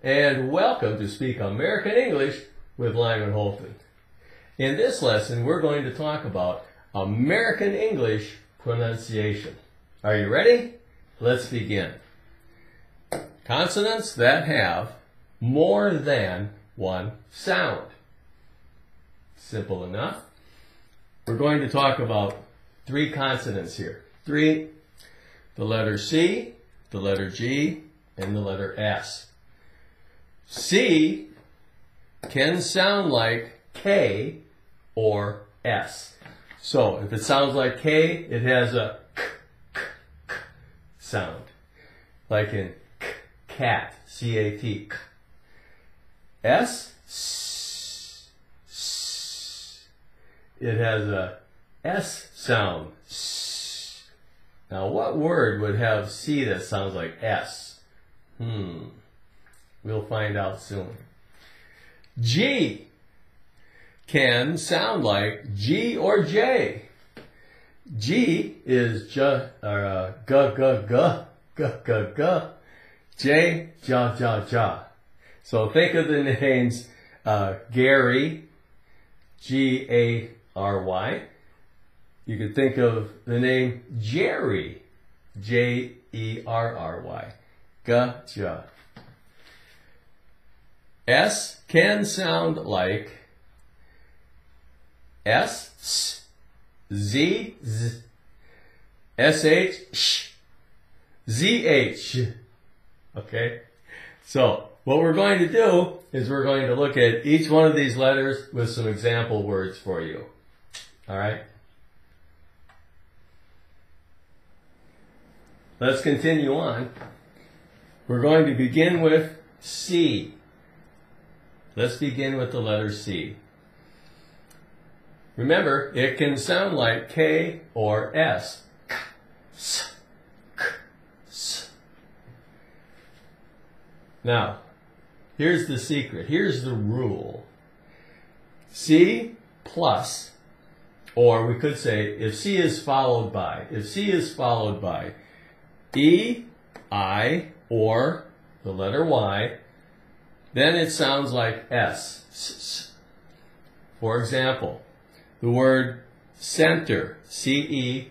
and welcome to Speak American English with Lyman Holton. In this lesson, we're going to talk about American English pronunciation. Are you ready? Let's begin. Consonants that have more than one sound. Simple enough. We're going to talk about three consonants here. Three: the letter C, the letter G, and the letter S. C can sound like K or S. So if it sounds like K, it has a k, k, k sound. Like in cat, C-A-T. S, s, s. It has a S sound. S. Now what word would have C that sounds like S? We'll find out soon. G can sound like G or J. G is J, or G, G, G, G, G, G. J, Ja, Ja, Ja. So think of the names Gary, G-A-R-Y. You could think of the name Jerry, J-E-R-R-Y. G-Ja. S can sound like S, S, Z, Z, S-H, Sh, Z-H. Okay? So, what we're going to do is we're going to look at each one of these letters with some example words for you. Alright? Let's continue on. We're going to begin with C. Let's begin with the letter C. Remember, it can sound like K or S. K, S, K, S. Now, here's the secret. Here's the rule. C plus, or we could say if C is followed by E, I, or the letter Y, then it sounds like S. S. For example, the word center, C-E-E,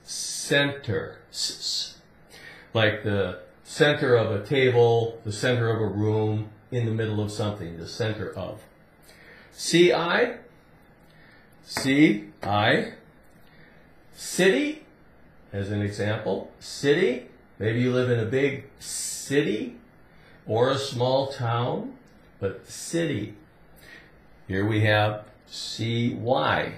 center, S. Like the center of a table, the center of a room, in the middle of something, the center of. C-I, C-I, city, as an example, city. Maybe you live in a big city or a small town, but city. Here we have C-Y,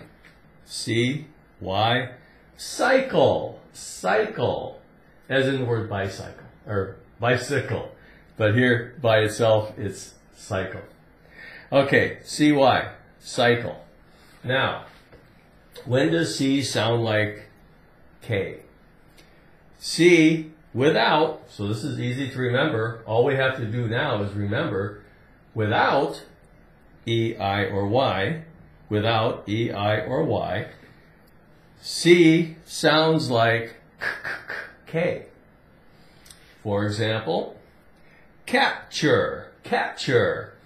C-Y, cycle, cycle, as in the word bicycle, or bicycle, but here by itself it's cycle. Okay, C-Y, cycle. Now, when does C sound like K? C without, so this is easy to remember, all we have to do now is remember, without E, I, or Y, without E, I, or Y, C sounds like K. For example, capture, capture.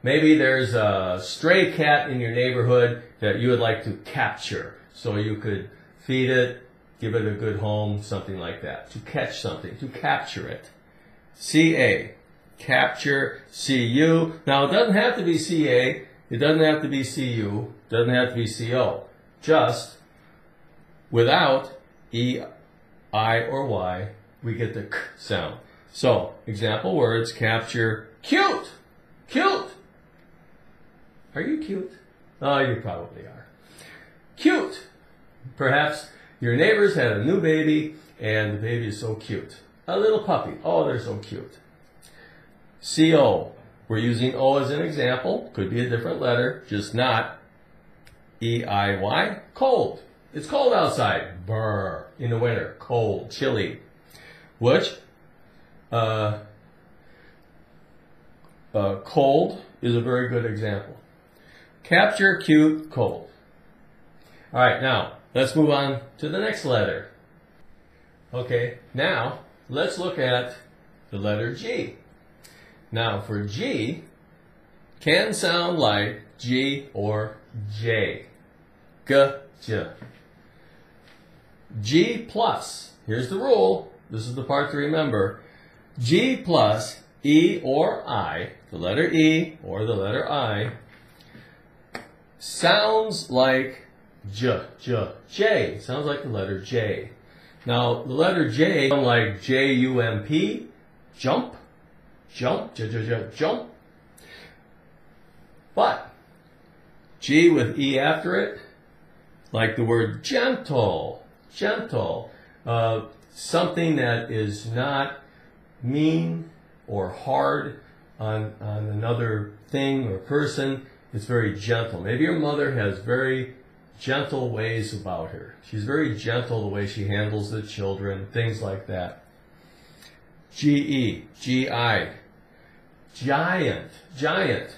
Maybe there's a stray cat in your neighborhood that you would like to capture. So you could feed it, give it a good home, something like that. To catch something, to capture it. C-A, capture, C-U. Now it doesn't have to be C-A, it doesn't have to be C-U, it doesn't have to be C-O. Just without E, I, or Y, we get the K sound. So, example words, capture, cute, cute. Are you cute? Oh, you probably are. Cute. Perhaps your neighbors had a new baby, and the baby is so cute. A little puppy. Oh, they're so cute. C-O. We're using O as an example. Could be a different letter, just not E-I-Y. Cold. It's cold outside. Brr. In the winter. Cold. Chilly. Which, cold is a very good example. Capture, cute, cold. All right, now, let's move on to the next letter. Okay, now, let's look at the letter G. Now for G, can sound like G or J. G, J. G plus, here's the rule, this is the part to remember. G plus E or I, the letter E or the letter I, sounds like J, J, J. Sounds like the letter J. Now, the letter J sounds like J-U-M-P, jump, jump, J, J, J, jump. But G with E after it, like the word gentle, gentle. Something that is not mean or hard on another thing or person. It's very gentle. Maybe your mother has very gentle ways about her. She's very gentle the way she handles the children, things like that. G-E, G-I, giant, giant.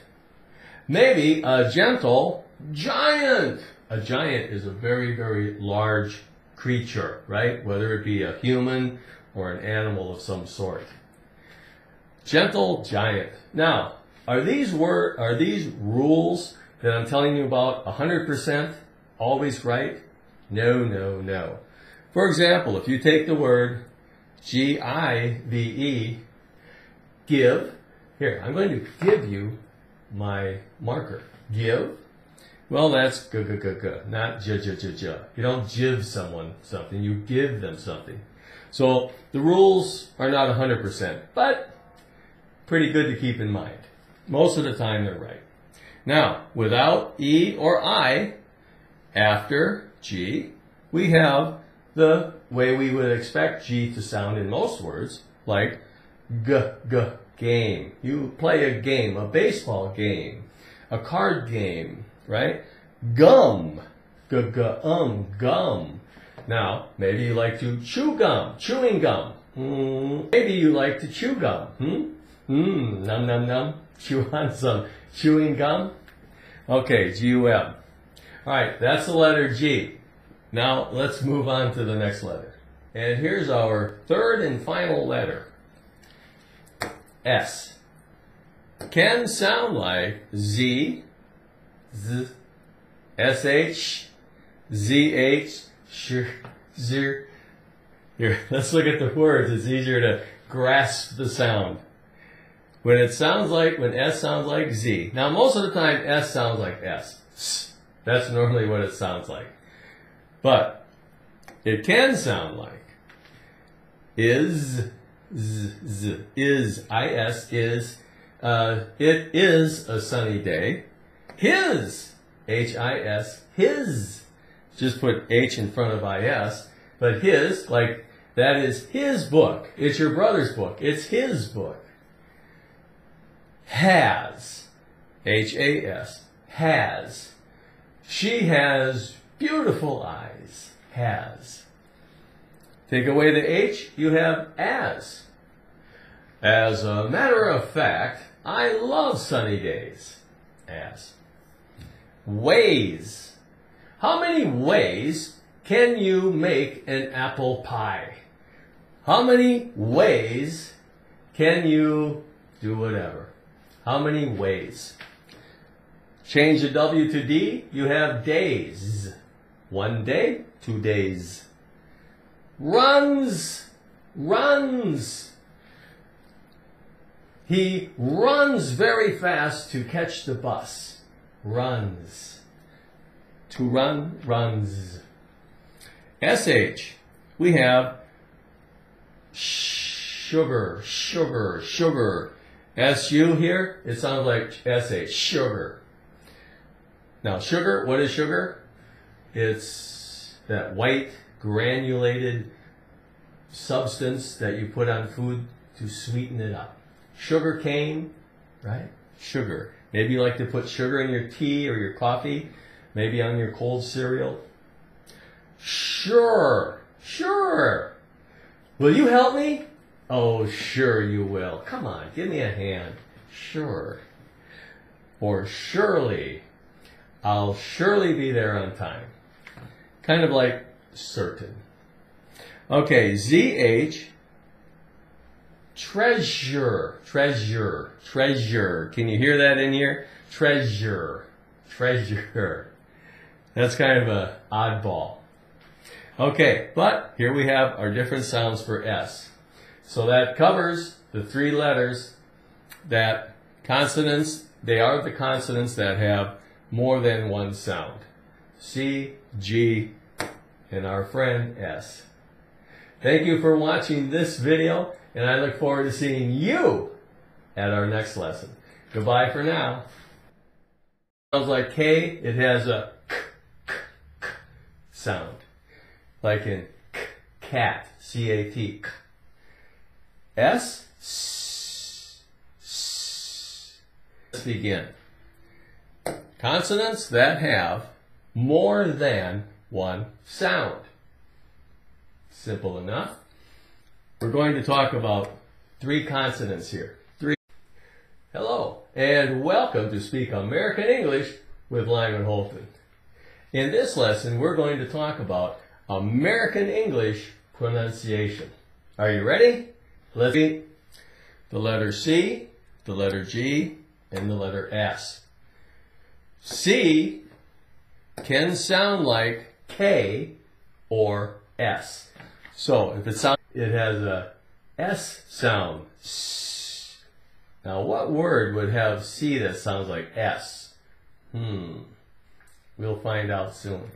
Maybe a gentle giant. A giant is a very, very large creature, right? Whether it be a human or an animal of some sort. Gentle giant. Now, are these rules that I'm telling you about 100% always right? No, no, no. For example, if you take the word G-I-V-E, give. Here, I'm going to give you my marker. Give. Well, that's g, not j, j, j, j. You don't give someone something, you give them something. So the rules are not 100%, but pretty good to keep in mind. Most of the time they're right. Now, without E or I after G, we have the way we would expect G to sound in most words, like g, game. You play a game, a baseball game, a card game, right? Gum, gum. Now, maybe you like to chew gum, chewing gum. Maybe you like to chew gum. Num, num, num. Chew on some chewing gum. Okay, G-U-M. All right, that's the letter G. Now, let's move on to the next letter. And here's our third and final letter. S. Can sound like Z, Z, S-H, Z-H, Z. Here, let's look at the words. It's easier to grasp the sound. When S sounds like Z. Now, most of the time, S sounds like S. That's normally what it sounds like. But it can sound like is, z, is, I-S, is. It is a sunny day. His, H-I-S, his. Just put H in front of I-S. But his, like, that is his book. It's your brother's book. It's his book. Has, H-A-S, has. She has beautiful eyes, has. Take away the H, you have as. As a matter of fact, I love sunny days, as. Ways. How many ways can you make an apple pie? How many ways can you do whatever? How many ways? Change the W to D, you have days. 1 day, 2 days. Runs, runs. He runs very fast to catch the bus. Runs. To run, runs. SH, we have sugar, sugar, sugar. SU here, it sounds like SH, sugar. Now, sugar, what is sugar? It's that white, granulated substance that you put on food to sweeten it up. Sugar cane, right? Sugar. Maybe you like to put sugar in your tea or your coffee, maybe on your cold cereal. Sure, sure. Will you help me? Oh, sure you will. Come on, give me a hand. Sure. Or surely. I'll surely be there on time. Kind of like certain. Okay, ZH, treasure, treasure, treasure. Can you hear that in here? Treasure, treasure. That's kind of an oddball. Okay, but here we have our different sounds for S. So that covers the three letters that consonants, they are the consonants that have more than one sound. C, G, and our friend S. Thank you for watching this video, and I look forward to seeing you at our next lesson. Goodbye for now. Sounds like K, it has a k, k, k sound. Like in k, cat, C-A-T, k. S, s, s. Let's begin. Consonants that have more than one sound. Simple enough. We're going to talk about three consonants here. Hello, and welcome to Speak American English with Lyman Holton. In this lesson, we're going to talk about American English pronunciation. Are you ready? Let's see the letter C, the letter G, and the letter S. C can sound like K or S. So if it has a S sound. Now what word would have C that sounds like S? We'll find out soon.